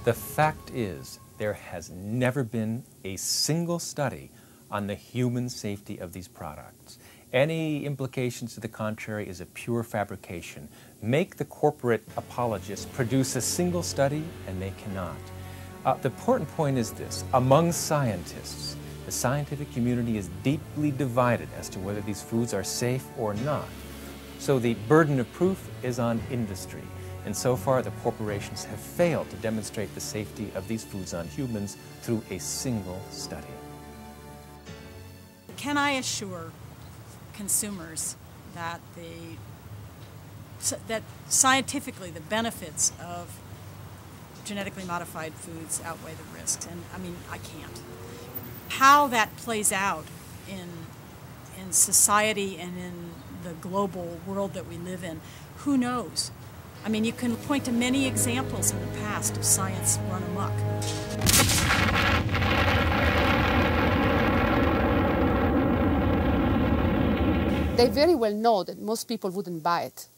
The fact is, there has never been a single study on the human safety of these products. Any implications to the contrary is a pure fabrication. Make the corporate apologists produce a single study, and they cannot. The important point is this: among scientists, the scientific community is deeply divided as to whether these foods are safe or not. So the burden of proof is on industry. And so far, the corporations have failed to demonstrate the safety of these foods on humans through a single study. Can I assure consumers that that scientifically the benefits of genetically modified foods outweigh the risks? And I mean, I can't. How that plays out in society and in the global world that we live in, who knows? I mean, you can point to many examples in the past of science run amok. They very well know that most people wouldn't buy it.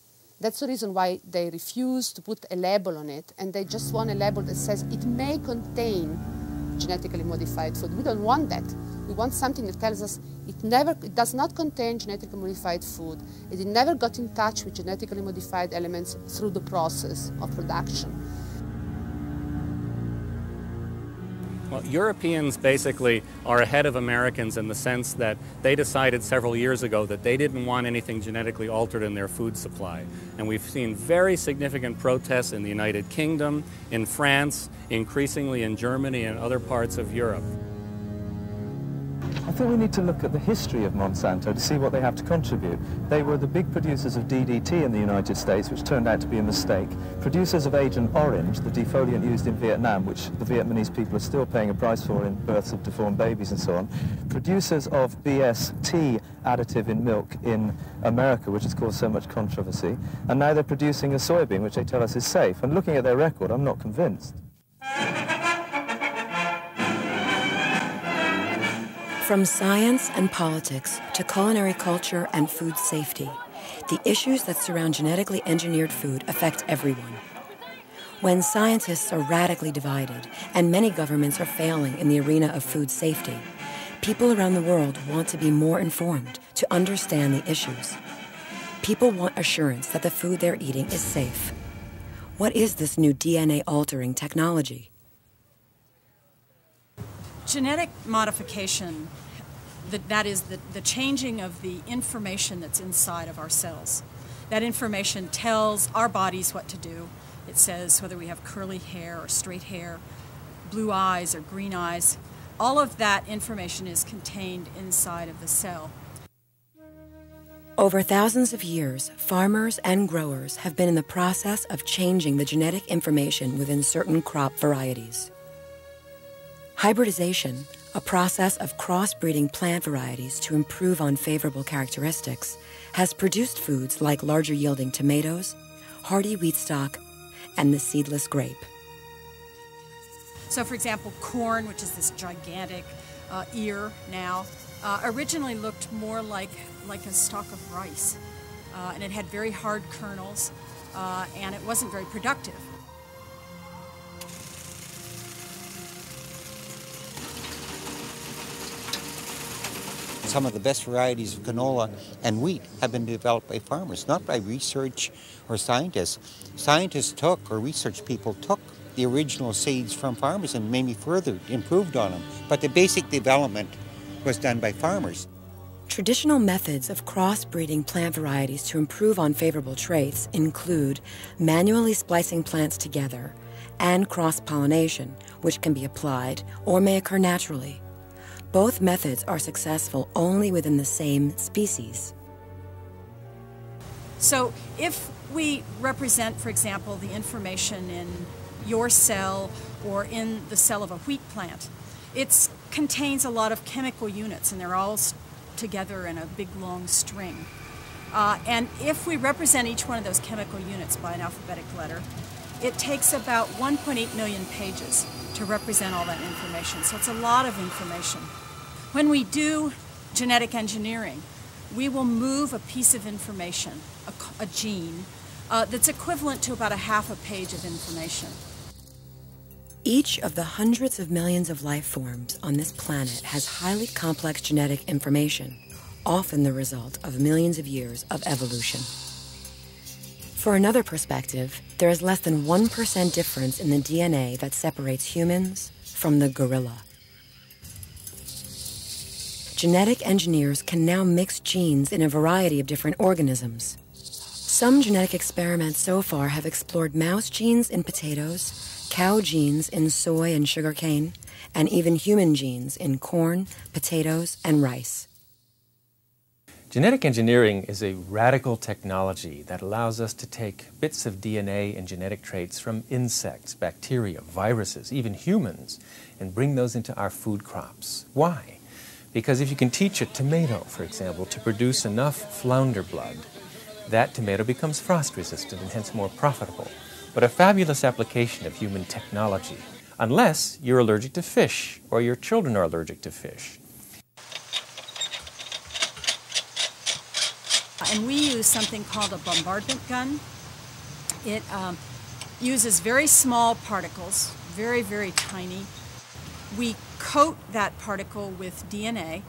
That's the reason why they refuse to put a label on it, and they just want a label that says it may contain genetically modified food. We don't want that. We want something that tells us it does not contain genetically modified food. It never got in touch with genetically modified elements through the process of production. Well, Europeans basically are ahead of Americans in the sense that they decided several years ago that they didn't want anything genetically altered in their food supply. And we've seen very significant protests in the United Kingdom, in France, increasingly in Germany and other parts of Europe. I think we need to look at the history of Monsanto to see what they have to contribute. They were the big producers of DDT in the United States, which turned out to be a mistake. Producers of Agent Orange, the defoliant used in Vietnam, which the Vietnamese people are still paying a price for in births of deformed babies and so on. Producers of BST additive in milk in America, which has caused so much controversy. And now they're producing a soybean, which they tell us is safe. And looking at their record, I'm not convinced. From science and politics to culinary culture and food safety, the issues that surround genetically engineered food affect everyone. When scientists are radically divided and many governments are failing in the arena of food safety, people around the world want to be more informed to understand the issues. People want assurance that the food they're eating is safe. What is this new DNA-altering technology? Genetic modification, that is the changing of the information that's inside of our cells. That information tells our bodies what to do. It says whether we have curly hair or straight hair, blue eyes or green eyes. All of that information is contained inside of the cell. Over thousands of years, farmers and growers have been in the process of changing the genetic information within certain crop varieties. Hybridization, a process of crossbreeding plant varieties to improve on favorable characteristics, has produced foods like larger yielding tomatoes, hardy wheat stock, and the seedless grape. So for example, corn, which is this gigantic ear now, originally looked more like a stalk of rice. And it had very hard kernels, and it wasn't very productive. Some of the best varieties of canola and wheat have been developed by farmers, not by research or scientists. Scientists took, or research people took, the original seeds from farmers and maybe further improved on them. But the basic development was done by farmers. Traditional methods of crossbreeding plant varieties to improve on favorable traits include manually splicing plants together and cross-pollination, which can be applied or may occur naturally. Both methods are successful only within the same species. So if we represent, for example, the information in your cell or in the cell of a wheat plant, it contains a lot of chemical units, and they're all together in a big long string. And if we represent each one of those chemical units by an alphabetic letter, it takes about 1.8 million pages to represent all that information. So it's a lot of information. When we do genetic engineering, we will move a piece of information, a gene, that's equivalent to about a half a page of information. Each of the hundreds of millions of life forms on this planet has highly complex genetic information, often the result of millions of years of evolution. For another perspective, there is less than 1% difference in the DNA that separates humans from the gorilla. Genetic engineers can now mix genes in a variety of different organisms. Some genetic experiments so far have explored mouse genes in potatoes, cow genes in soy and sugarcane, and even human genes in corn, potatoes, and rice. Genetic engineering is a radical technology that allows us to take bits of DNA and genetic traits from insects, bacteria, viruses, even humans, and bring those into our food crops. Why? Because if you can teach a tomato, for example, to produce enough flounder blood, that tomato becomes frost resistant and hence more profitable. But a fabulous application of human technology, unless you're allergic to fish or your children are allergic to fish. And we use something called a bombardment gun. It uses very small particles, very, very tiny. We coat that particle with DNA,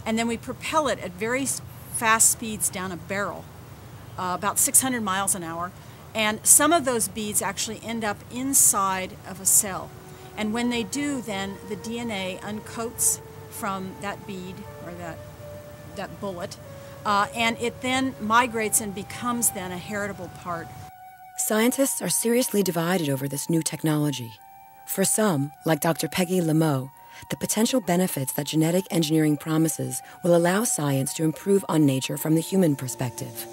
and then we propel it at very fast speeds down a barrel, about 600 miles an hour. And some of those beads actually end up inside of a cell. And when they do, then the DNA uncoats from that bead or that bullet, and it then migrates and becomes then a heritable part. Scientists are seriously divided over this new technology. For some, like Dr. Peggy Lameau, the potential benefits that genetic engineering promises will allow science to improve on nature from the human perspective.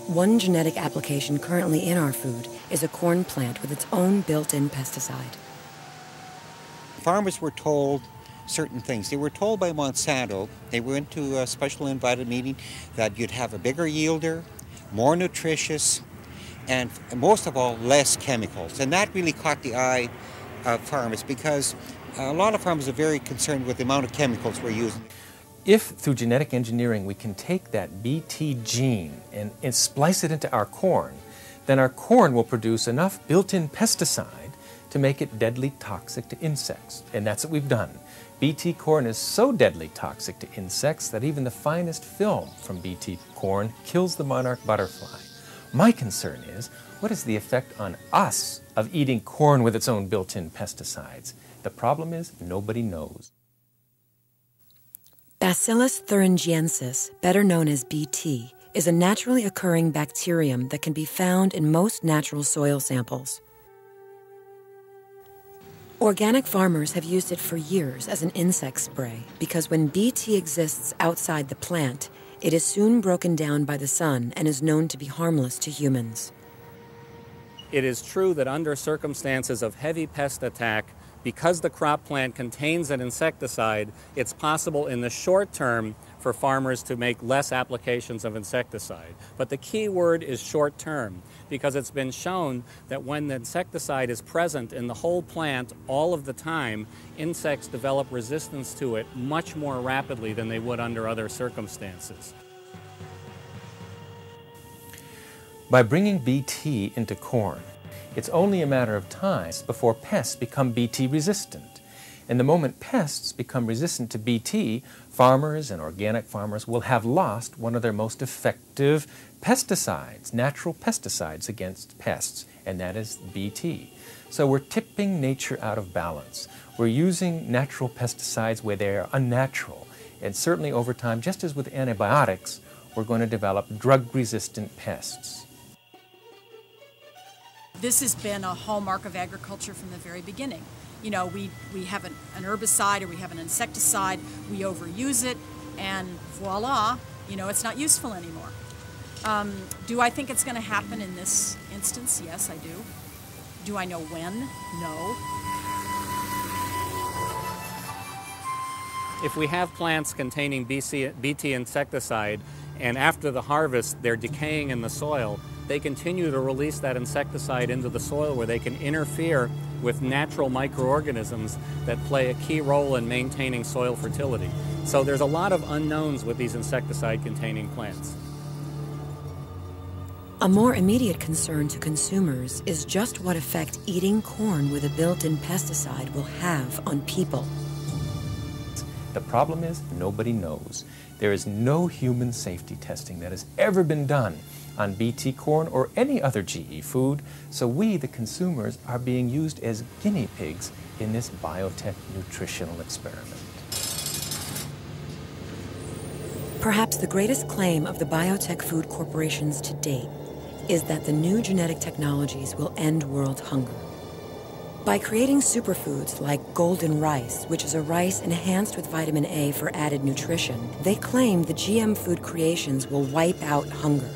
One genetic application currently in our food is a corn plant with its own built-in pesticide. Farmers were told certain things. They were told by Monsanto, they went to a special invited meeting, that you'd have a bigger yielder, more nutritious, and most of all, less chemicals. And that really caught the eye of farmers because a lot of farmers are very concerned with the amount of chemicals we're using. If through genetic engineering we can take that Bt gene and splice it into our corn, then our corn will produce enough built-in pesticide to make it deadly toxic to insects. And that's what we've done. Bt corn is so deadly toxic to insects that even the finest film from Bt corn kills the monarch butterfly. My concern is, what is the effect on us of eating corn with its own built-in pesticides? The problem is, nobody knows. Bacillus thuringiensis, better known as Bt, is a naturally occurring bacterium that can be found in most natural soil samples. Organic farmers have used it for years as an insect spray because when Bt exists outside the plant, it is soon broken down by the sun and is known to be harmless to humans. It is true that under circumstances of heavy pest attack, because the crop plant contains an insecticide, it's possible in the short term for farmers to make less applications of insecticide. But the key word is short term, because it's been shown that when the insecticide is present in the whole plant all of the time, insects develop resistance to it much more rapidly than they would under other circumstances. By bringing Bt into corn, it's only a matter of time before pests become Bt resistant. And the moment pests become resistant to Bt, farmers and organic farmers will have lost one of their most effective pesticides, natural pesticides against pests, and that is Bt. So we're tipping nature out of balance. We're using natural pesticides where they are unnatural. And certainly over time, just as with antibiotics, we're going to develop drug-resistant pests. This has been a hallmark of agriculture from the very beginning. You know, we have an herbicide or we have an insecticide, we overuse it, and voila, you know, it's not useful anymore. Do I think it's going to happen in this instance? Yes, I do. Do I know when? No. If we have plants containing Bt insecticide and after the harvest they're decaying in the soil, they continue to release that insecticide into the soil where they can interfere with natural microorganisms that play a key role in maintaining soil fertility. So there's a lot of unknowns with these insecticide-containing plants. A more immediate concern to consumers is just what effect eating corn with a built-in pesticide will have on people. The problem is nobody knows. There is no human safety testing that has ever been done on BT corn or any other GE food, so we, the consumers, are being used as guinea pigs in this biotech nutritional experiment. Perhaps the greatest claim of the biotech food corporations to date is that the new genetic technologies will end world hunger. By creating superfoods like golden rice, which is a rice enhanced with vitamin A for added nutrition, they claim the GM food creations will wipe out hunger.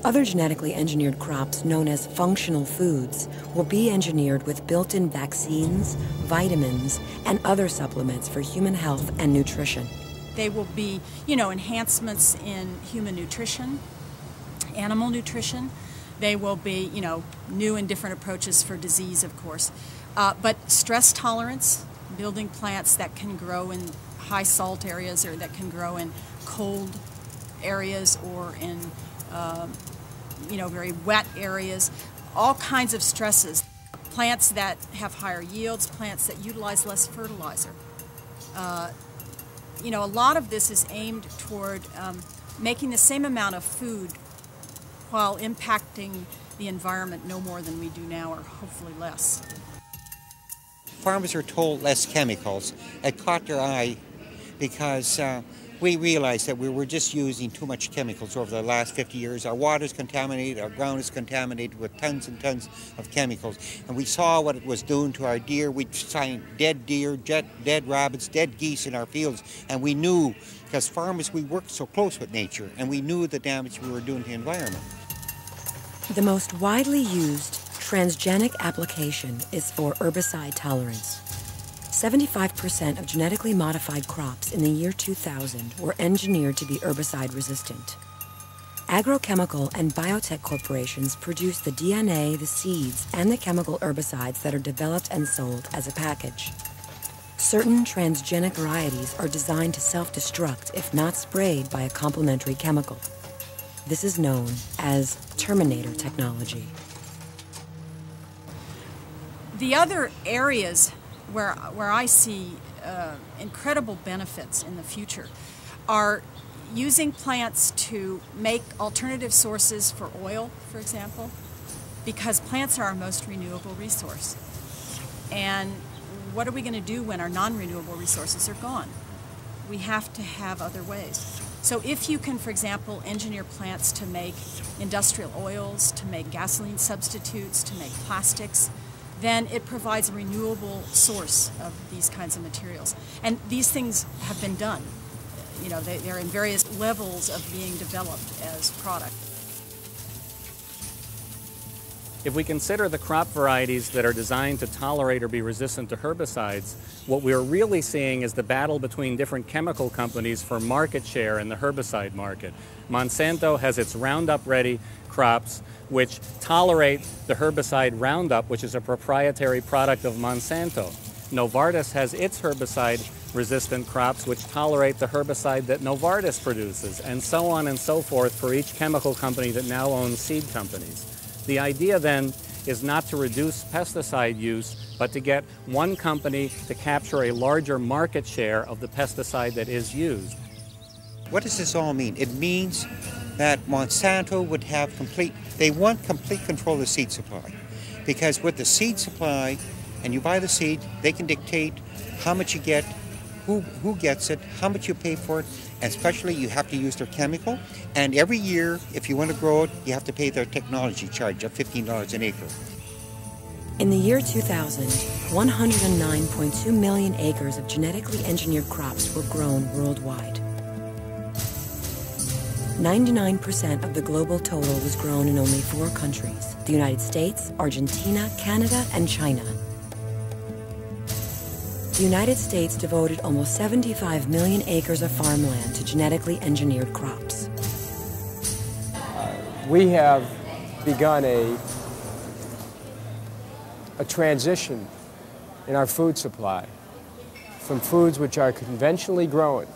Other genetically engineered crops known as functional foods will be engineered with built-in vaccines, vitamins, and other supplements for human health and nutrition. They will be, enhancements in human nutrition, animal nutrition. They will be, new and different approaches for disease, of course. But stress tolerance, building plants that can grow in high salt areas or that can grow in cold areas or in, very wet areas, all kinds of stresses. Plants that have higher yields, plants that utilize less fertilizer. A lot of this is aimed toward making the same amount of food while impacting the environment no more than we do now, or hopefully less. Farmers are told less chemicals. It caught their eye because we realized that we were just using too much chemicals over the last 50 years. Our water is contaminated, our ground is contaminated with tons and tons of chemicals. And we saw what it was doing to our deer. We'd find dead deer, dead rabbits, dead geese in our fields. And we knew, because farmers, we worked so close with nature, and we knew the damage we were doing to the environment. The most widely used transgenic application is for herbicide tolerance. 75% of genetically modified crops in the year 2000 were engineered to be herbicide resistant. Agrochemical and biotech corporations produce the DNA, the seeds, and the chemical herbicides that are developed and sold as a package. Certain transgenic varieties are designed to self-destruct if not sprayed by a complementary chemical. This is known as Terminator technology. The other areas where I see incredible benefits in the future are using plants to make alternative sources for oil, for example, because plants are our most renewable resource. And what are we going to do when our non-renewable resources are gone? We have to have other ways. So if you can, for example, engineer plants to make industrial oils, to make gasoline substitutes, to make plastics, then it provides a renewable source of these kinds of materials. And these things have been done. They're in various levels of being developed as product. If we consider the crop varieties that are designed to tolerate or be resistant to herbicides, what we're really seeing is the battle between different chemical companies for market share in the herbicide market. Monsanto has its Roundup-ready crops, which tolerate the herbicide Roundup, which is a proprietary product of Monsanto. Novartis has its herbicide-resistant crops, which tolerate the herbicide that Novartis produces, and so on and so forth for each chemical company that now owns seed companies. The idea then is not to reduce pesticide use, but to get one company to capture a larger market share of the pesticide that is used. What does this all mean? It means that Monsanto would have they want complete control of the seed supply. Because with the seed supply, and you buy the seed, they can dictate how much you get, who gets it, how much you pay for it, and especially you have to use their chemical. And every year, if you want to grow it, you have to pay their technology charge of $15 an acre. In the year 2000, 109.2 million acres of genetically engineered crops were grown worldwide. 99% of the global total was grown in only 4 countries: the United States, Argentina, Canada, and China. The United States devoted almost 75 million acres of farmland to genetically engineered crops. We have begun a transition in our food supply from foods which are conventionally grown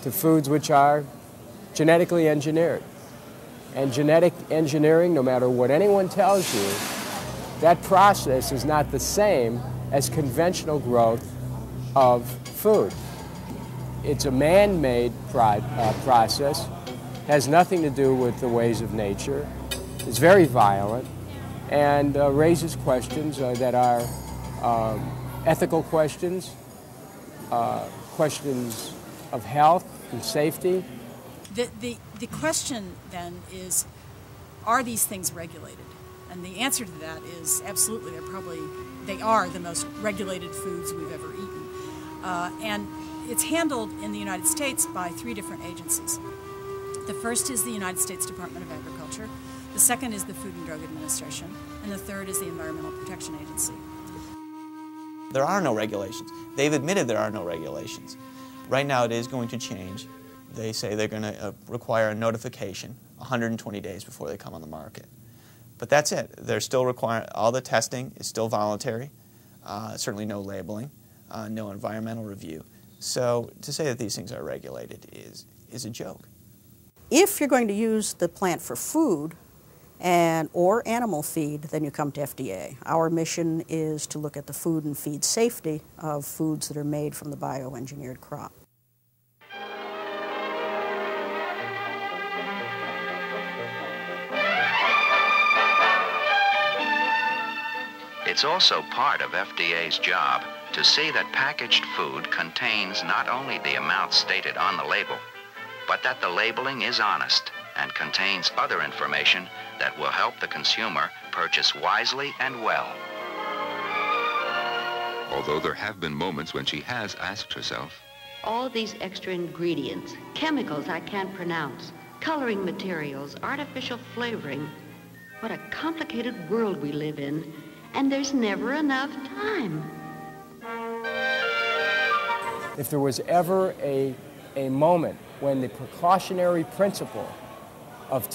to foods which are genetically engineered. And genetic engineering, no matter what anyone tells you, that process is not the same as conventional growth of food. It's a man-made process, has nothing to do with the ways of nature, is very violent, and raises questions that are ethical questions, questions of health and safety. The question then is, are these things regulated? And the answer to that is absolutely. They are the most regulated foods we've ever eaten. And it's handled in the United States by 3 different agencies. The first is the United States Department of Agriculture, the second is the Food and Drug Administration, and the third is the Environmental Protection Agency. There are no regulations. They've admitted there are no regulations. Right now it is going to change. They say they're going to require a notification 120 days before they come on the market. But that's it. They're still requiring, all the testing is still voluntary, certainly no labeling, no environmental review. So to say that these things are regulated is a joke. If you're going to use the plant for food or animal feed, then you come to FDA. Our mission is to look at the food and feed safety of foods that are made from the bioengineered crop. It's also part of FDA's job to see that packaged food contains not only the amount stated on the label, but that the labeling is honest and contains other information that will help the consumer purchase wisely and well. Although there have been moments when she has asked herself, all these extra ingredients, chemicals I can't pronounce, coloring materials, artificial flavoring, what a complicated world we live in, and there's never enough time. If there was ever a moment when the precautionary principle of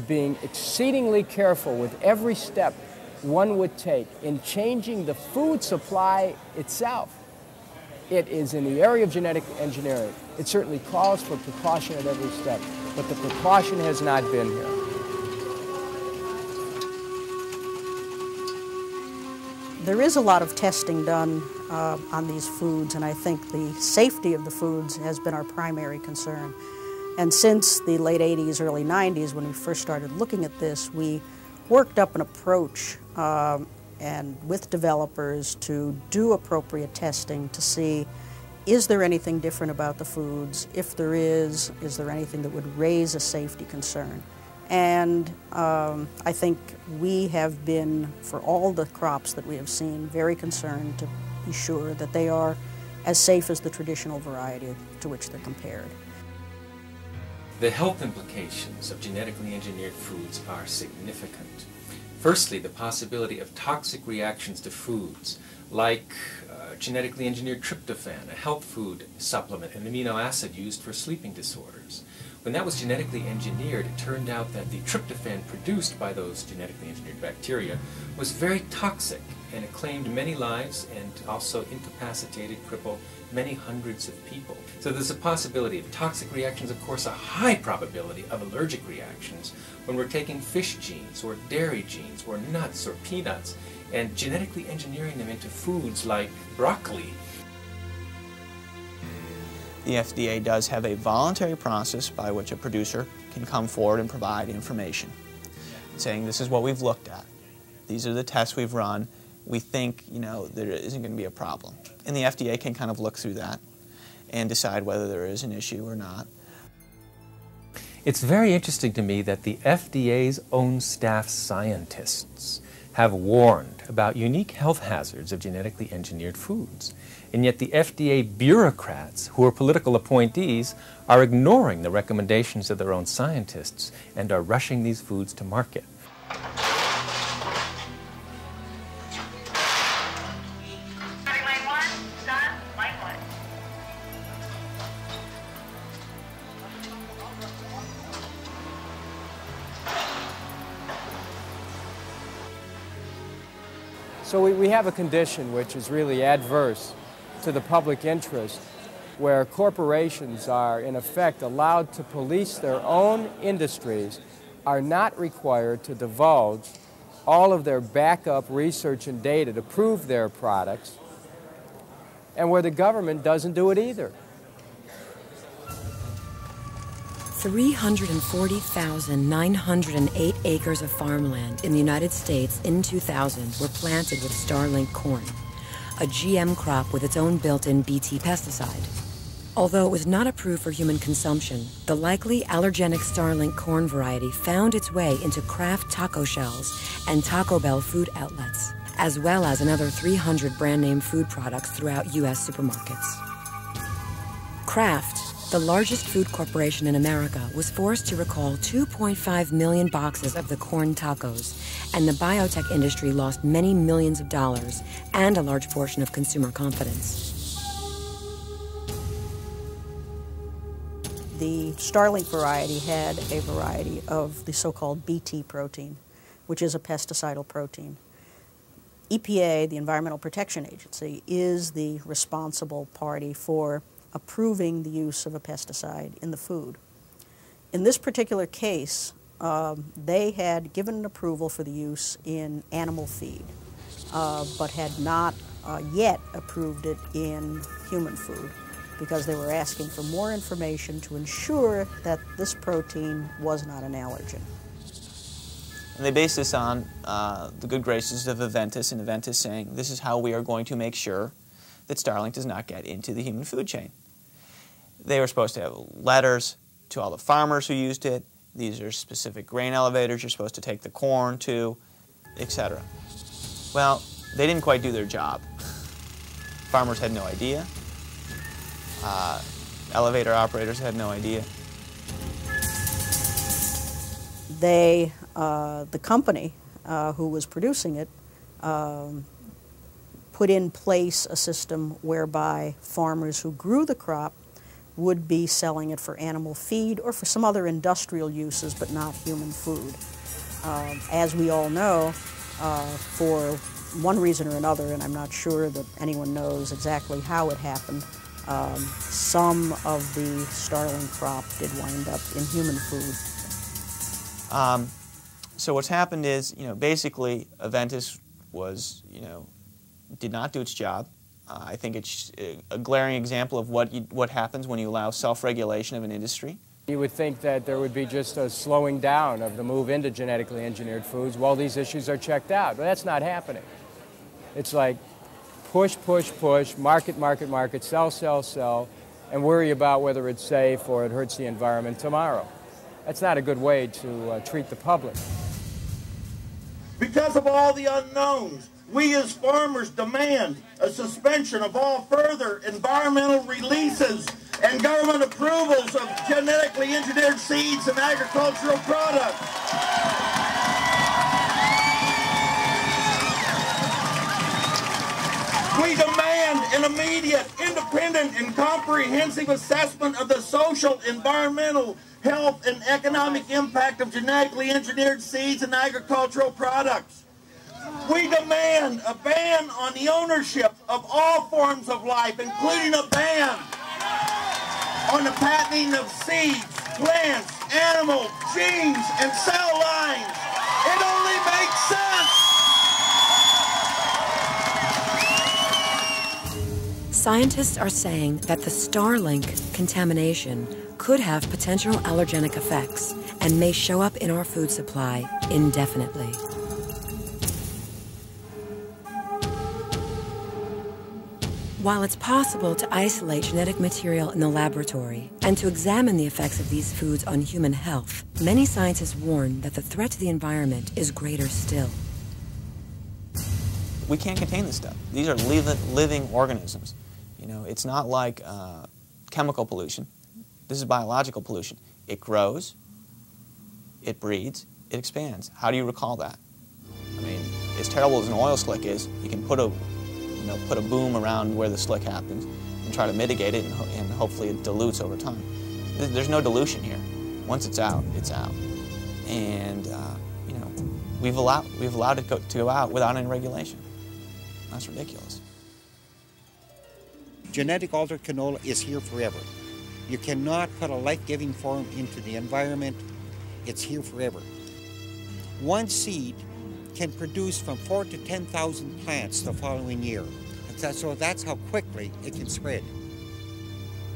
being exceedingly careful with every step one would take in changing the food supply itself, it is in the area of genetic engineering. It certainly calls for precaution at every step, but the precaution has not been here. There is a lot of testing done on these foods, and I think the safety of the foods has been our primary concern. And since the late 80s, early 90s, when we first started looking at this, we worked up an approach and with developers to do appropriate testing to see, is there anything different about the foods? If there is there anything that would raise a safety concern? And I think we have been, for all the crops that we have seen, very concerned to be sure that they are as safe as the traditional variety to which they're compared. The health implications of genetically engineered foods are significant. Firstly, the possibility of toxic reactions to foods, like genetically engineered tryptophan, a health food supplement, an amino acid used for sleeping disorders. When that was genetically engineered, it turned out that the tryptophan produced by those genetically engineered bacteria was very toxic, and it claimed many lives and also incapacitated, crippled many hundreds of people. So there's a possibility of toxic reactions, of course, a high probability of allergic reactions when we're taking fish genes or dairy genes or nuts or peanuts and genetically engineering them into foods like broccoli. The FDA does have a voluntary process by which a producer can come forward and provide information, saying this is what we've looked at, these are the tests we've run, we think, there isn't going to be a problem. And the FDA can kind of look through that and decide whether there is an issue or not. It's very interesting to me that the FDA's own staff scientists have warned about unique health hazards of genetically engineered foods. And yet the FDA bureaucrats, who are political appointees, are ignoring the recommendations of their own scientists and are rushing these foods to market. So we have a condition which is really adverse to the public interest, where corporations are in effect allowed to police their own industries are not required to divulge all of their backup research and data to prove their products, and where the government doesn't do it either. 340,908 acres of farmland in the United States in 2000 were planted with Starlink corn, a GM crop with its own built-in Bt pesticide. Although it was not approved for human consumption, the likely allergenic Starlink corn variety found its way into Kraft taco shells and Taco Bell food outlets, as well as another 300 brand-name food products throughout U.S. supermarkets. Kraft, the largest food corporation in America, was forced to recall 2.5 million boxes of the corn tacos, and the biotech industry lost many millions of dollars and a large portion of consumer confidence. The Starlink variety had a variety of the so-called Bt protein, which is a pesticidal protein. EPA, the Environmental Protection Agency, is the responsible party for approving the use of a pesticide in the food. In this particular case, they had given an approval for the use in animal feed, but had not yet approved it in human food, because they were asking for more information to ensure that this protein was not an allergen. And they based this on the good graces of Aventis, and Aventis saying, this is how we are going to make sure that Starlink does not get into the human food chain. They were supposed to have letters to all the farmers who used it. These are specific grain elevators you're supposed to take the corn to, etc. Well, they didn't quite do their job. Farmers had no idea. Elevator operators had no idea. They, the company who was producing it, put in place a system whereby farmers who grew the crop would be selling it for animal feed or for some other industrial uses, but not human food. As we all know, for one reason or another, and I'm not sure that anyone knows exactly how it happened, some of the Starlink crop did wind up in human food. So what's happened is, basically Aventis was, did not do its job. I think it's a glaring example of what happens when you allow self-regulation of an industry. You would think that there would be just a slowing down of the move into genetically engineered foods while these issues are checked out, but that's not happening. It's like push, push, push, market, market, market, sell, sell, sell, and worry about whether it's safe or it hurts the environment tomorrow. That's not a good way to treat the public. Because of all the unknowns, we as farmers demand a suspension of all further environmental releases and government approvals of genetically engineered seeds and agricultural products. We demand an immediate, independent, and comprehensive assessment of the social, environmental, health, and economic impact of genetically engineered seeds and agricultural products. We demand a ban on the ownership of all forms of life, including a ban on the patenting of seeds, plants, animals, genes, and cell lines. It only makes sense. Scientists are saying that the Starlink contamination could have potential allergenic effects and may show up in our food supply indefinitely. While it's possible to isolate genetic material in the laboratory and to examine the effects of these foods on human health, many scientists warn that the threat to the environment is greater still. We can't contain this stuff. These are living organisms. It's not like chemical pollution. This is biological pollution. It grows, it breeds, it expands. How do you recall that? I mean, as terrible as an oil slick is, you can put a boom around where the slick happens and try to mitigate it, and hopefully it dilutes over time. There's no dilution here. Once it's out, it's out. And we've allowed it to go out without any regulation. That's ridiculous. Genetic altered canola is here forever. You cannot put a life-giving form into the environment It's here forever. One seed can produce from 4,000 to 10,000 plants the following year. So that's how quickly it can spread.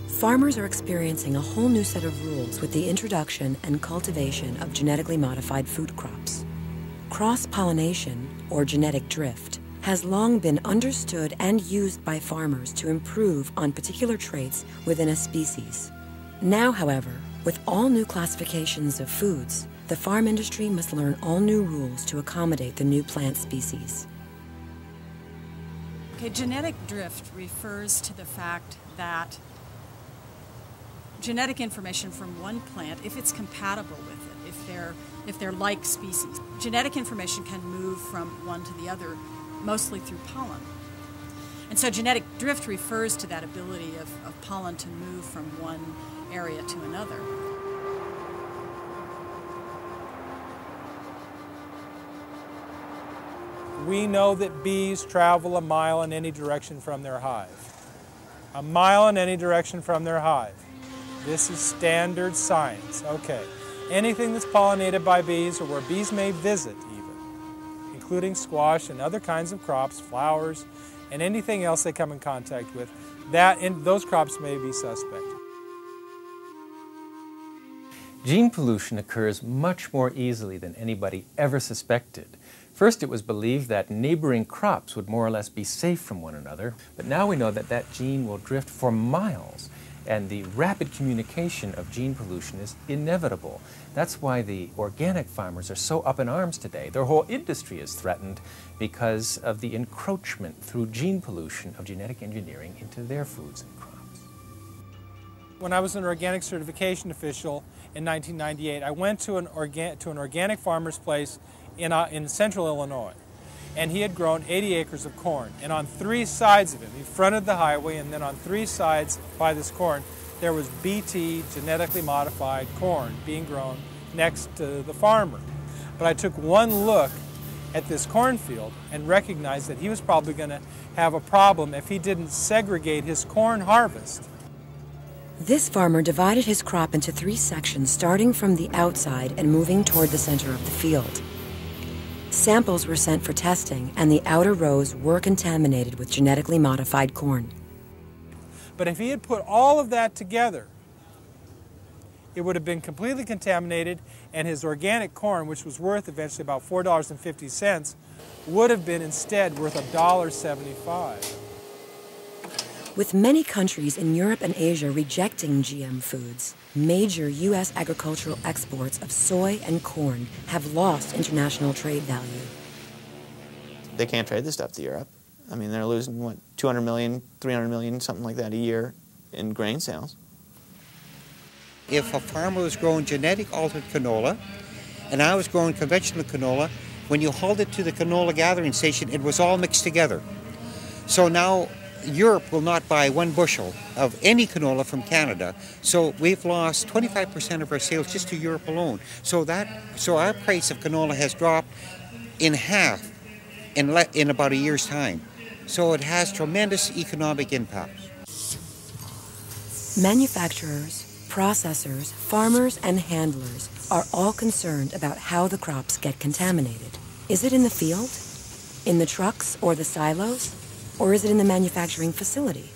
Farmers are experiencing a whole new set of rules with the introduction and cultivation of genetically modified food crops. Cross-pollination, or genetic drift, has long been understood and used by farmers to improve on particular traits within a species. Now, however, with all new classifications of foods, the farm industry must learn all new rules to accommodate the new plant species. Okay, genetic drift refers to the fact that genetic information from one plant, if it's compatible with it, if they're like species, genetic information can move from one to the other, mostly through pollen. And so genetic drift refers to that ability of pollen to move from one area to another. We know that bees travel a mile in any direction from their hive. A mile in any direction from their hive. This is standard science. Okay. Anything that's pollinated by bees or where bees may visit even, including squash and other kinds of crops, flowers, and anything else they come in contact with, those crops may be suspect. Gene pollution occurs much more easily than anybody ever suspected. First, it was believed that neighboring crops would more or less be safe from one another, but now we know that that gene will drift for miles, and the rapid communication of gene pollution is inevitable. That's why the organic farmers are so up in arms today. Their whole industry is threatened because of the encroachment through gene pollution of genetic engineering into their foods and crops. When I was an organic certification official in 1998, I went to an organic farmer's place in central Illinois, and he had grown 80 acres of corn, and on 3 sides of him, he fronted the highway, and then on 3 sides by this corn, there was BT, genetically modified corn, being grown next to the farmer. But I took one look at this cornfield and recognized that he was probably going to have a problem if he didn't segregate his corn harvest. This farmer divided his crop into 3 sections, starting from the outside and moving toward the center of the field. Samples were sent for testing, and the outer rows were contaminated with genetically modified corn. But if he had put all of that together, it would have been completely contaminated, and his organic corn, which was worth eventually about $4.50, would have been instead worth $1.75. With many countries in Europe and Asia rejecting GM foods, major U.S. agricultural exports of soy and corn have lost international trade value. They can't trade this stuff to Europe. I mean, they're losing, what, 200 million, 300 million, something like that a year in grain sales. If a farmer was growing genetic altered canola, and I was growing conventional canola, when you hauled it to the canola gathering station, it was all mixed together. So now Europe will not buy 1 bushel of any canola from Canada, so we've lost 25% of our sales just to Europe alone. So our price of canola has dropped in half in about a year's time. So it has tremendous economic impact. Manufacturers, processors, farmers, and handlers are all concerned about how the crops get contaminated. Is it in the field, in the trucks or the silos? Or is it in the manufacturing facility?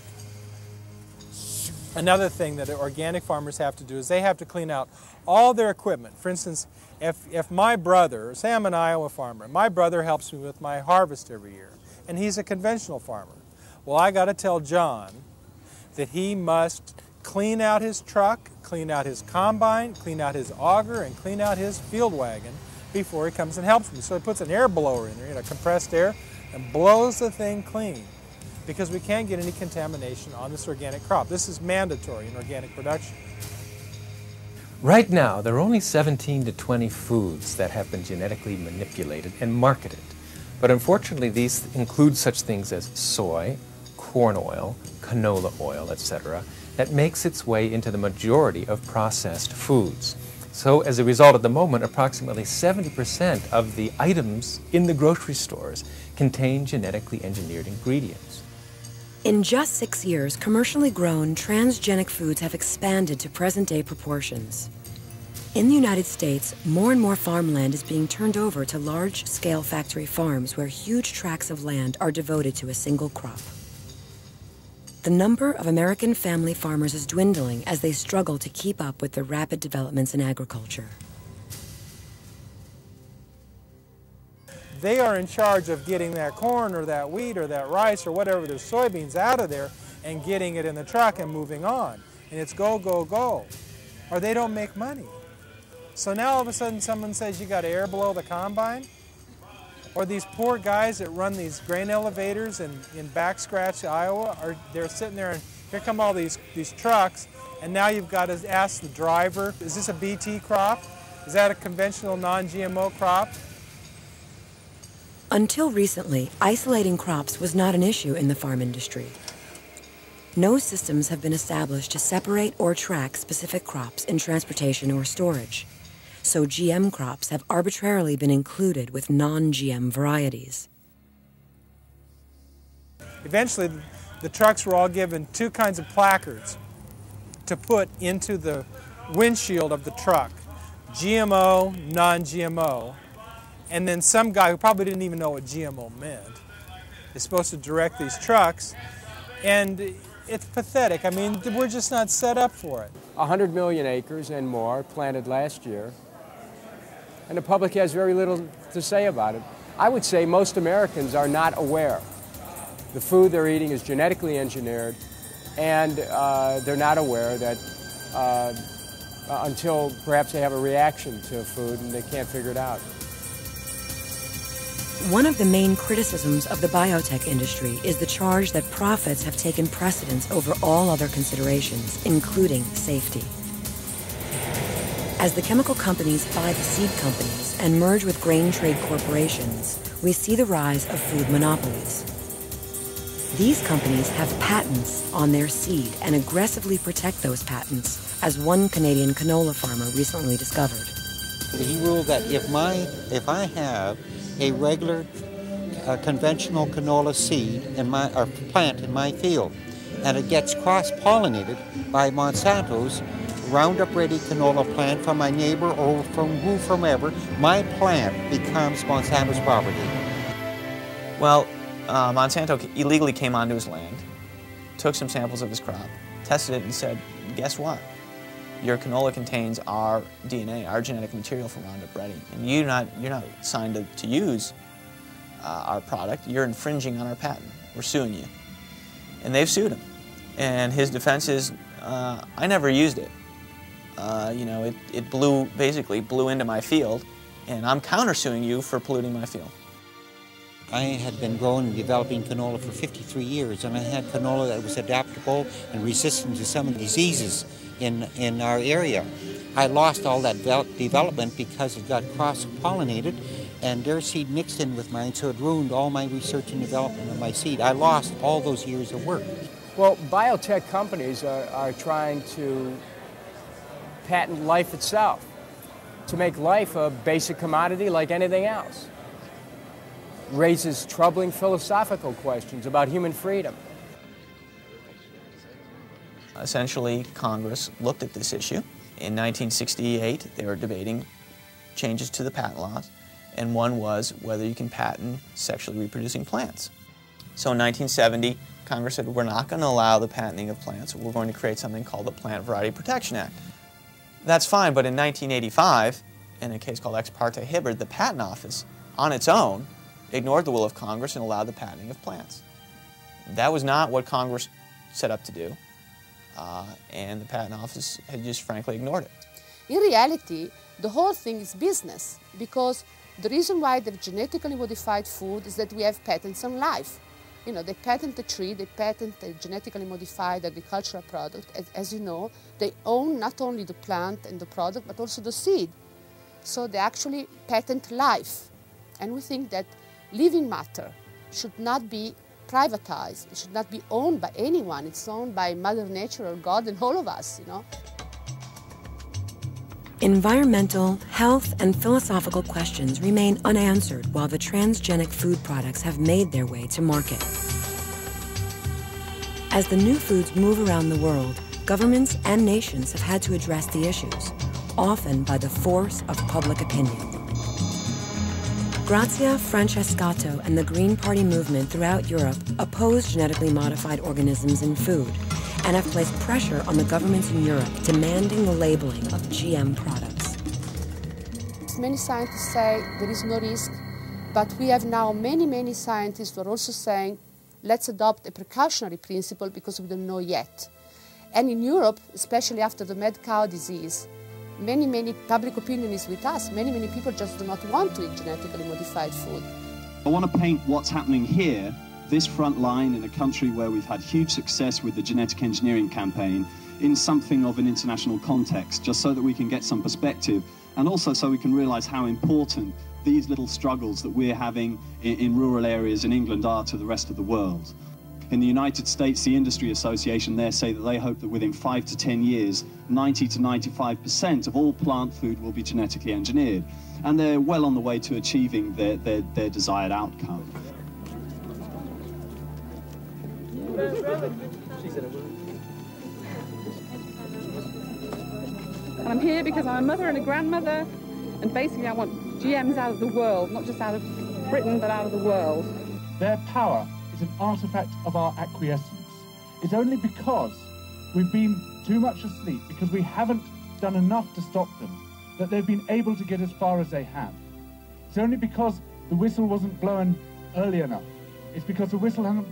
Another thing that organic farmers have to do is they have to clean out all their equipment. For instance, if my brother, say I'm an Iowa farmer, my brother helps me with my harvest every year, and he's a conventional farmer. Well, I got to tell John that he must clean out his truck, clean out his combine, clean out his auger, and clean out his field wagon before he comes and helps me. So he puts an air blower in there, compressed air, and blows the thing clean, because we can't get any contamination on this organic crop. This is mandatory in organic production. Right now, there are only 17 to 20 foods that have been genetically manipulated and marketed. But unfortunately, these include such things as soy, corn oil, canola oil, etc., that makes its way into the majority of processed foods. So as a result, at the moment, approximately 70% of the items in the grocery stores contain genetically engineered ingredients. In just 6 years, commercially grown transgenic foods have expanded to present-day proportions. In the United States, more and more farmland is being turned over to large-scale factory farms where huge tracts of land are devoted to a single crop. The number of American family farmers is dwindling as they struggle to keep up with the rapid developments in agriculture. They are in charge of getting that corn or that wheat or that rice or whatever, their soybeans out of there and getting it in the truck and moving on. And it's go, go, go. Or they don't make money. So now all of a sudden someone says you got to air blow the combine? Or these poor guys that run these grain elevators in backscratch, Iowa, they're sitting there and here come all these trucks, and now you've got to ask the driver, is this a BT crop? Is that a conventional non-GMO crop? Until recently, isolating crops was not an issue in the farm industry. No systems have been established to separate or track specific crops in transportation or storage. So GM crops have arbitrarily been included with non-GM varieties. Eventually, the trucks were all given two kinds of placards to put into the windshield of the truck. GMO, non-GMO. And then some guy who probably didn't even know what GMO meant is supposed to direct these trucks. And it's pathetic. I mean, we're just not set up for it. 100 million acres and more planted last year. And the public has very little to say about it. I would say most Americans are not aware. The food they're eating is genetically engineered, and they're not aware that until perhaps they have a reaction to food and they can't figure it out. One of the main criticisms of the biotech industry is the charge that profits have taken precedence over all other considerations, including safety. As the chemical companies buy the seed companies and merge with grain trade corporations, we see the rise of food monopolies. These companies have patents on their seed and aggressively protect those patents, as one Canadian canola farmer recently discovered. He ruled that if I have a regular conventional canola seed or plant in my field, and it gets cross-pollinated by Monsanto's Roundup-ready canola plant from my neighbor or from whomever, my plant becomes Monsanto's property. Well, Monsanto illegally came onto his land, took some samples of his crop, tested it, and said, guess what? Your canola contains our DNA, our genetic material from Roundup Ready, and you're not signed to use our product. You're infringing on our patent. We're suing you. And they've sued him. And his defense is, I never used it. It basically blew into my field, and I'm countersuing you for polluting my field. I had been growing and developing canola for 53 years, and I had canola that was adaptable and resistant to some of the diseases in our area. I lost all that development because it got cross-pollinated, and their seed mixed in with mine, so it ruined all my research and development of my seed. I lost all those years of work. Well, biotech companies are trying to patent life itself, to make life a basic commodity like anything else. Raises troubling philosophical questions about human freedom. Essentially, Congress looked at this issue. In 1968, they were debating changes to the patent laws, and one was whether you can patent sexually reproducing plants. So in 1970, Congress said, we're not going to allow the patenting of plants. We're going to create something called the Plant Variety Protection Act. That's fine, but in 1985, in a case called Ex parte Hibbard, the Patent Office, on its own, ignored the will of Congress and allowed the patenting of plants. That was not what Congress set up to do, and the Patent Office had just frankly ignored it. In reality, the whole thing is business, because the reason why they've genetically modified food is that we have patents on life. You know, they patent the tree, they patent the genetically modified agricultural product. As you know, they own not only the plant and the product, but also the seed. So they actually patent life. And we think that living matter should not be privatized. It should not be owned by anyone. It's owned by Mother Nature or God and all of us, you know. Environmental, health, and philosophical questions remain unanswered while the transgenic food products have made their way to market. As the new foods move around the world, governments and nations have had to address the issues, often by the force of public opinion. Grazia Francescato and the Green Party movement throughout Europe oppose genetically modified organisms in food and have placed pressure on the governments in Europe demanding the labeling of GM products. Many scientists say there is no risk, but we have now many scientists who are also saying let's adopt a precautionary principle because we don't know yet. And in Europe, especially after the mad cow disease, many public opinion is with us. Many people just do not want to eat genetically modified food. I want to paint what's happening here, this front line in a country where we've had huge success with the genetic engineering campaign, in something of an international context, just so that we can get some perspective, and also so we can realize how important these little struggles that we're having in rural areas in England are to the rest of the world. In the United States, the Industry Association there say that they hope that within 5 to 10 years, 90 to 95% of all plant food will be genetically engineered. And they're well on the way to achieving their desired outcome. And I'm here because I'm a mother and a grandmother, and basically I want GMs out of the world, not just out of Britain, but out of the world. Their power is an artifact of our acquiescence. It's only because we've been too much asleep, because we haven't done enough to stop them, that they've been able to get as far as they have. It's only because the whistle wasn't blown early enough. It's because the whistle hasn't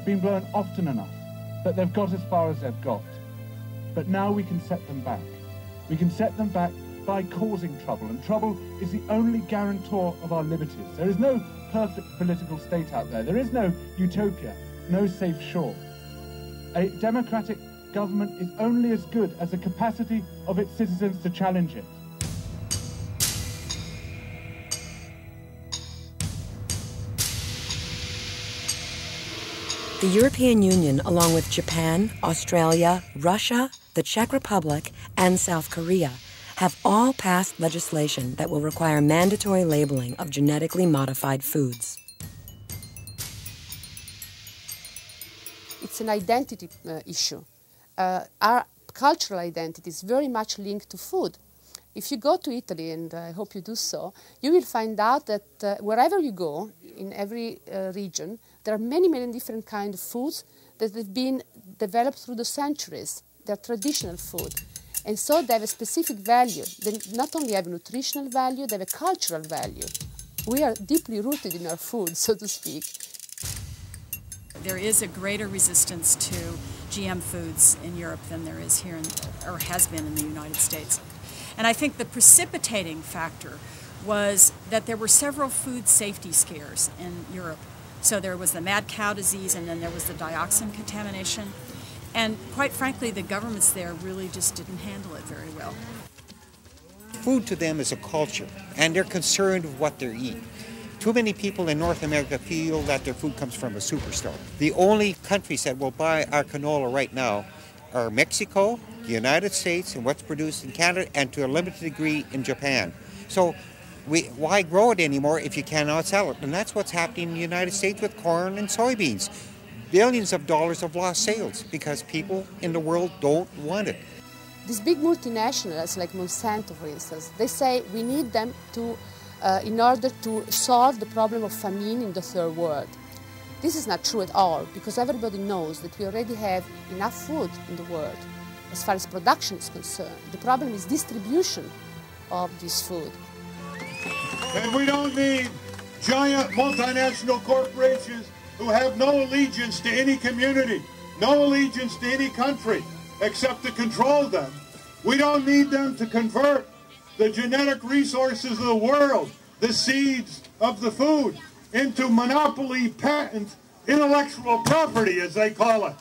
been blown often enough that they've got as far as they've got. But now we can set them back. We can set them back by causing trouble, and trouble is the only guarantor of our liberties. There is no perfect political state out there. There is no utopia, no safe shore. A democratic government is only as good as the capacity of its citizens to challenge it. The European Union, along with Japan, Australia, Russia, the Czech Republic, and South Korea, have all passed legislation that will require mandatory labeling of genetically modified foods. It's an identity issue. Our cultural identity is very much linked to food. If you go to Italy, and I hope you do so, you will find out that wherever you go, in every region, there are many different kinds of foods that have been developed through the centuries. They're traditional food. And so they have a specific value. They not only have a nutritional value, they have a cultural value. We are deeply rooted in our food, so to speak. There is a greater resistance to GM foods in Europe than there is here, or has been in the United States. And I think the precipitating factor was that there were several food safety scares in Europe. So there was the mad cow disease, and then there was the dioxin contamination. And quite frankly, the governments there really just didn't handle it very well. Food to them is a culture, and they're concerned with what they're eating. Too many people in North America feel that their food comes from a superstore. The only countries that will buy our canola right now are Mexico, the United States, and what's produced in Canada, and to a limited degree in Japan. So why grow it anymore if you cannot sell it? And that's what's happening in the United States with corn and soybeans. Billions of dollars of lost sales because people in the world don't want it. These big multinationals, like Monsanto, for instance, they say we need them to, in order to solve the problem of famine in the third world. This is not true at all, because everybody knows that we already have enough food in the world as far as production is concerned. The problem is distribution of this food. And we don't need giant multinational corporations who have no allegiance to any community, no allegiance to any country, except to control them. We don't need them to convert the genetic resources of the world, the seeds of the food, into monopoly patent intellectual property, as they call it.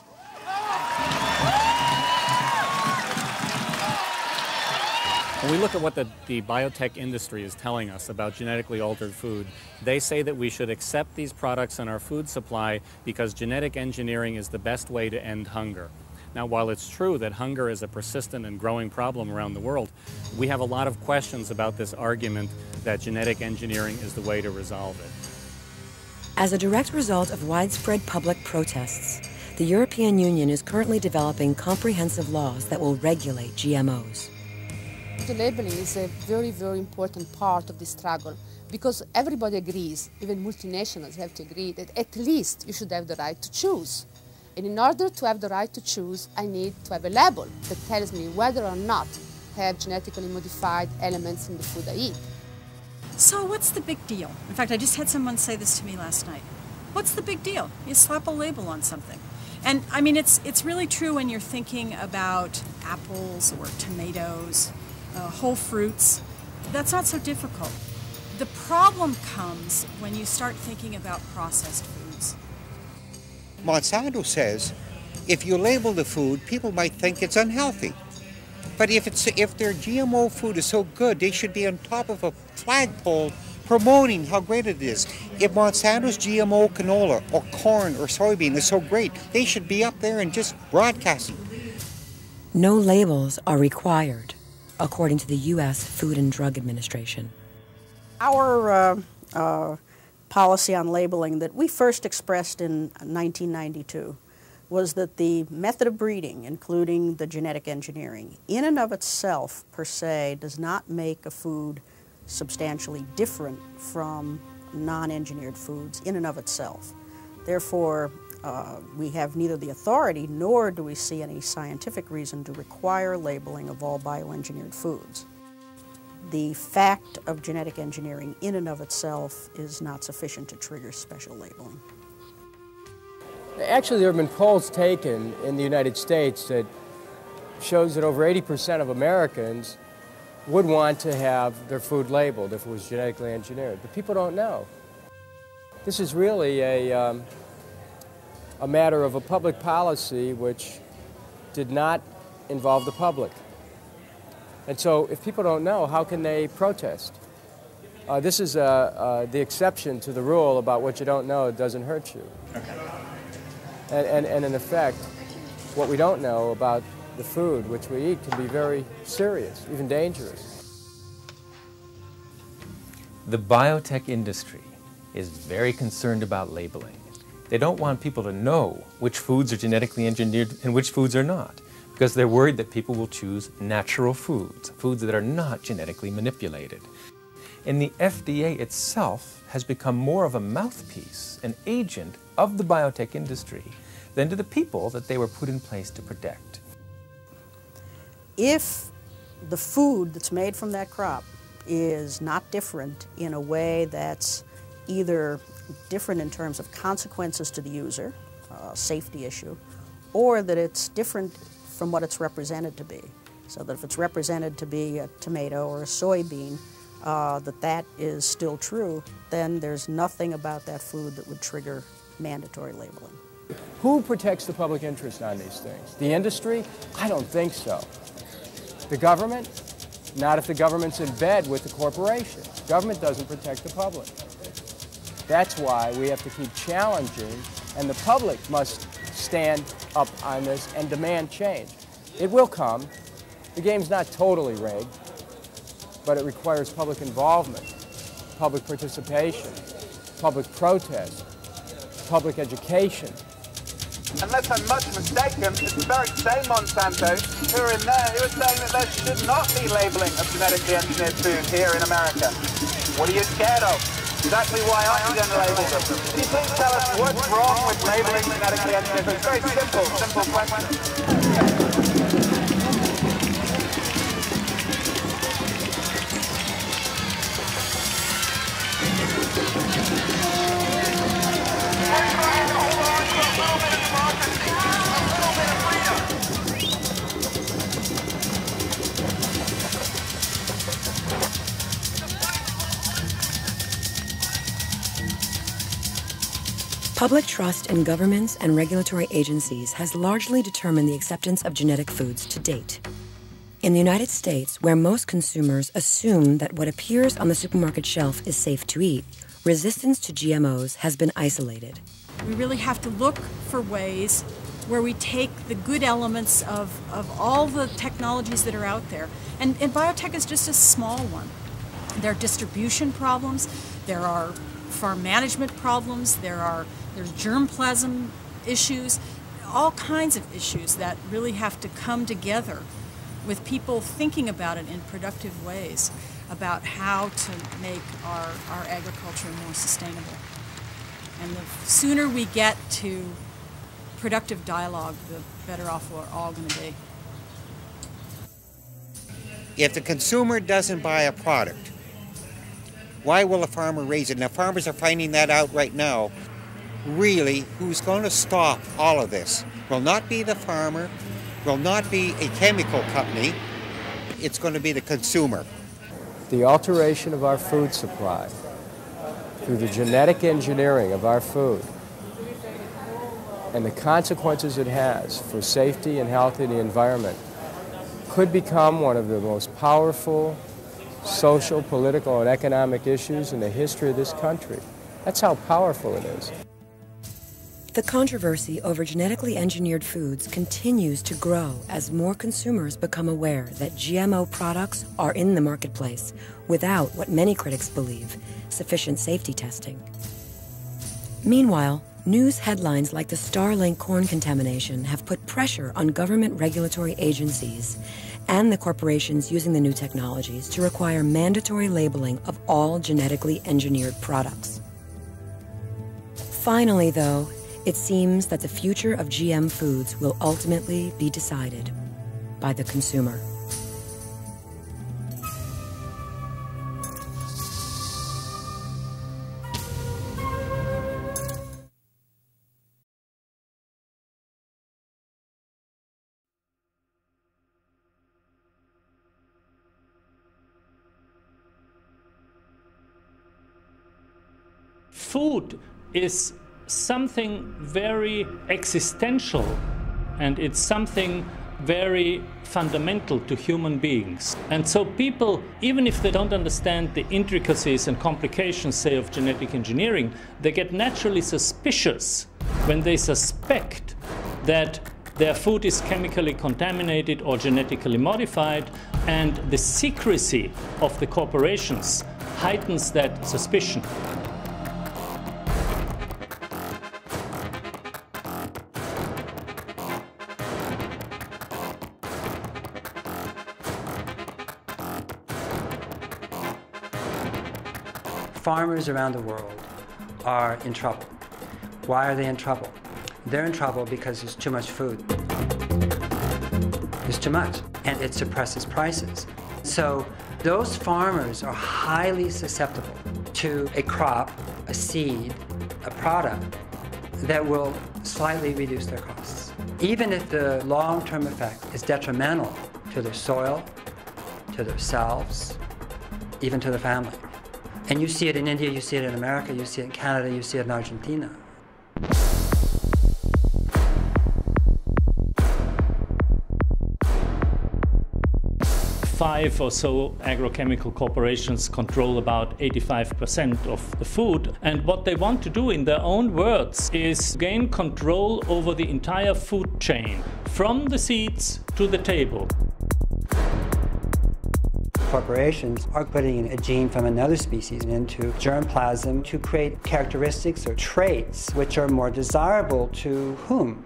When we look at what the biotech industry is telling us about genetically altered food, they say that we should accept these products in our food supply because genetic engineering is the best way to end hunger. Now, while it's true that hunger is a persistent and growing problem around the world, we have a lot of questions about this argument that genetic engineering is the way to resolve it. As a direct result of widespread public protests, the European Union is currently developing comprehensive laws that will regulate GMOs. The labeling is a very, very important part of the struggle because everybody agrees, even multinationals have to agree, that at least you should have the right to choose. And in order to have the right to choose, I need to have a label that tells me whether or not I have genetically modified elements in the food I eat. So what's the big deal? In fact, I just had someone say this to me last night. What's the big deal? You slap a label on something. And I mean, it's really true when you're thinking about apples or tomatoes, whole fruits. That's not so difficult. The problem comes when you start thinking about processed foods. Monsanto says if you label the food, people might think it's unhealthy. But if their GMO food is so good, they should be on top of a flagpole promoting how great it is. If Monsanto's GMO canola or corn or soybean is so great, they should be up there and just broadcasting. No labels are required, according to the U.S. Food and Drug Administration. Our policy on labeling that we first expressed in 1992 was that the method of breeding, including the genetic engineering, in and of itself, per se, does not make a food substantially different from non-engineered foods in and of itself. Therefore, we have neither the authority nor do we see any scientific reason to require labeling of all bioengineered foods. The fact of genetic engineering in and of itself is not sufficient to trigger special labeling. Actually, there have been polls taken in the United States that shows that over 80% of Americans would want to have their food labeled if it was genetically engineered, but people don't know. This is really a matter of a public policy which did not involve the public. And so if people don't know, how can they protest? This is the exception to the rule about what you don't know doesn't hurt you. And in effect, what we don't know about the food which we eat can be very serious, even dangerous. The biotech industry is very concerned about labeling. They don't want people to know which foods are genetically engineered and which foods are not, because they're worried that people will choose natural foods, foods that are not genetically manipulated. And the FDA itself has become more of a mouthpiece, an agent of the biotech industry, than to the people that they were put in place to protect. If the food that's made from that crop is not different in a way that's either different in terms of consequences to the user, a safety issue, or that it's different from what it's represented to be. So that if it's represented to be a tomato or a soybean, that is still true, then there's nothing about that food that would trigger mandatory labeling. Who protects the public interest on these things? The industry? I don't think so. The government? Not if the government's in bed with the corporation. Government doesn't protect the public. That's why we have to keep challenging, and the public must stand up on this and demand change. It will come. The game's not totally rigged, but it requires public involvement, public participation, public protest, public education. Unless I'm much mistaken, it's the very same Monsanto who are in there who are saying that there should not be labeling of genetically engineered food here in America. What are you scared of? Exactly why aren't you going to label them? Can you please tell us what's wrong with labeling genetically engineered food? It's very simple question. Public trust in governments and regulatory agencies has largely determined the acceptance of genetic foods to date. In the United States, where most consumers assume that what appears on the supermarket shelf is safe to eat, resistance to GMOs has been isolated. We really have to look for ways where we take the good elements of all the technologies that are out there. And biotech is just a small one. There are distribution problems, there are farm management problems, there's germplasm issues, all kinds of issues that really have to come together with people thinking about it in productive ways, about how to make our agriculture more sustainable. And the sooner we get to productive dialogue, the better off we're all going to be. If the consumer doesn't buy a product, why will a farmer raise it? Now, farmers are finding that out right now. Really, who's going to stop all of this? Will not be the farmer, will not be a chemical company, it's going to be the consumer. The alteration of our food supply through the genetic engineering of our food and the consequences it has for safety and health in the environment could become one of the most powerful social, political, and economic issues in the history of this country. That's how powerful it is. The controversy over genetically engineered foods continues to grow as more consumers become aware that GMO products are in the marketplace without what many critics believe, sufficient safety testing. Meanwhile, news headlines like the Starlink corn contamination have put pressure on government regulatory agencies and the corporations using the new technologies to require mandatory labeling of all genetically engineered products. Finally, though, it seems that the future of GM foods will ultimately be decided by the consumer. Food is something very existential, and it's something very fundamental to human beings. And so people, even if they don't understand the intricacies and complications, say, of genetic engineering, they get naturally suspicious when they suspect that their food is chemically contaminated or genetically modified, and the secrecy of the corporations heightens that suspicion. Farmers around the world are in trouble. Why are they in trouble? They're in trouble because there's too much food. There's too much, and it suppresses prices. So those farmers are highly susceptible to a crop, a seed, a product that will slightly reduce their costs. Even if the long-term effect is detrimental to their soil, to themselves, even to their family. And you see it in India, you see it in America, you see it in Canada, you see it in Argentina. Five or so agrochemical corporations control about 85% of the food. And what they want to do, in their own words, is gain control over the entire food chain, from the seeds to the table. Corporations are putting in a gene from another species into germplasm to create characteristics or traits which are more desirable to whom?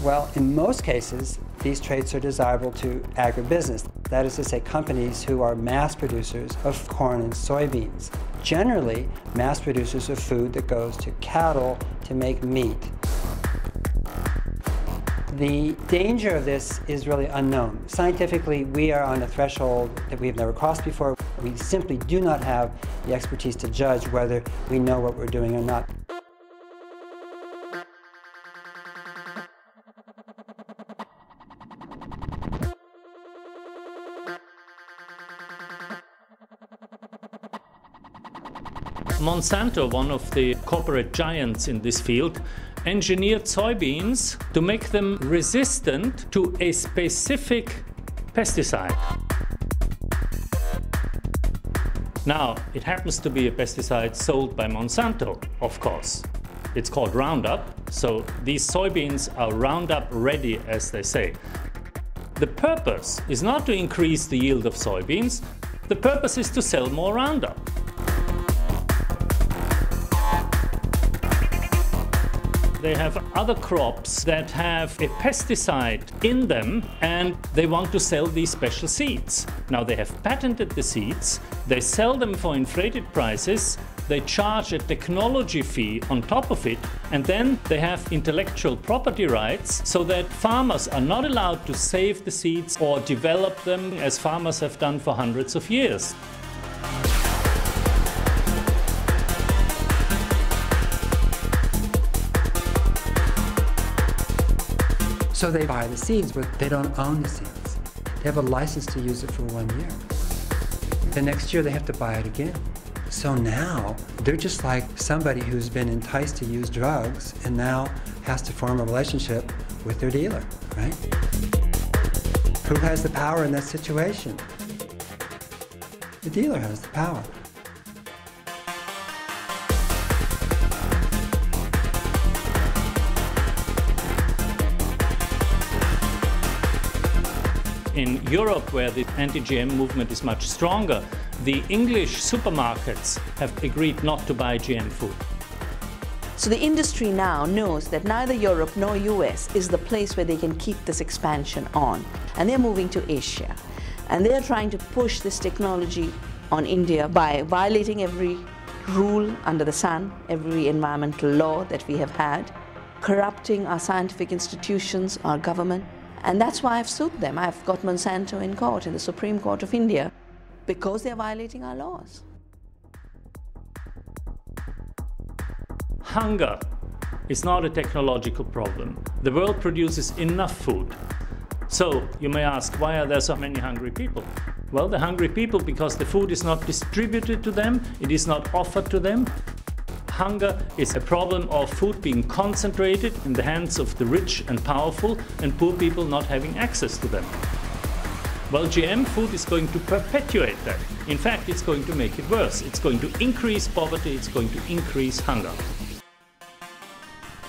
Well, in most cases, these traits are desirable to agribusiness. That is to say, companies who are mass producers of corn and soybeans. Generally, mass producers of food that goes to cattle to make meat. The danger of this is really unknown. Scientifically, we are on a threshold that we've never crossed before. We simply do not have the expertise to judge whether we know what we're doing or not. Monsanto, one of the corporate giants in this field, engineered soybeans to make them resistant to a specific pesticide. Now, it happens to be a pesticide sold by Monsanto, of course. It's called Roundup, so these soybeans are Roundup ready, as they say. The purpose is not to increase the yield of soybeans, the purpose is to sell more Roundup. They have other crops that have a pesticide in them, and they want to sell these special seeds. Now they have patented the seeds, they sell them for inflated prices, they charge a technology fee on top of it, and then they have intellectual property rights so that farmers are not allowed to save the seeds or develop them as farmers have done for hundreds of years. So they buy the seeds, but they don't own the seeds. They have a license to use it for 1 year. The next year they have to buy it again. So now they're just like somebody who's been enticed to use drugs and now has to form a relationship with their dealer, right? Who has the power in that situation? The dealer has the power. In Europe, where the anti-GM movement is much stronger, the English supermarkets have agreed not to buy GM food. So the industry now knows that neither Europe nor US is the place where they can keep this expansion on. And they're moving to Asia. And they're trying to push this technology on India by violating every rule under the sun, every environmental law that we have had, corrupting our scientific institutions, our government. And that's why I've sued them. I've got Monsanto in court, in the Supreme Court of India, because they're violating our laws. Hunger is not a technological problem. The world produces enough food. So you may ask, why are there so many hungry people? Well, they're hungry people because the food is not distributed to them, it is not offered to them. Hunger is a problem of food being concentrated in the hands of the rich and powerful and poor people not having access to them. Well, GM food is going to perpetuate that. In fact, it's going to make it worse. It's going to increase poverty, it's going to increase hunger.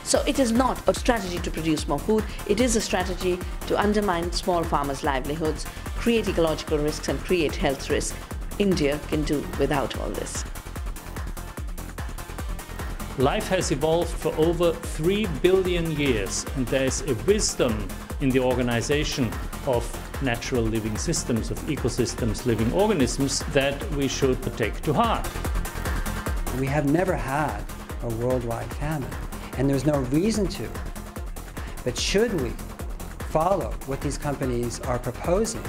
So it is not a strategy to produce more food, it is a strategy to undermine small farmers' livelihoods, create ecological risks and create health risks. India can do without all this. Life has evolved for over 3 billion years, and there is a wisdom in the organization of natural living systems, of ecosystems, living organisms, that we should take to heart. We have never had a worldwide famine, and there's no reason to. But should we follow what these companies are proposing,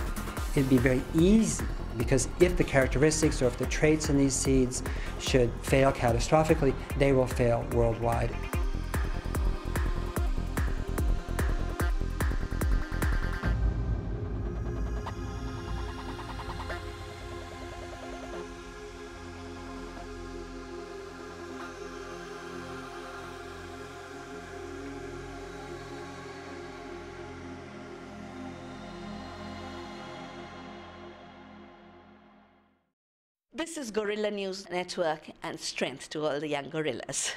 it'd be very easy, because if the characteristics or if the traits in these seeds should fail catastrophically, they will fail worldwide. This is Gorilla News Network, and strength to all the young gorillas.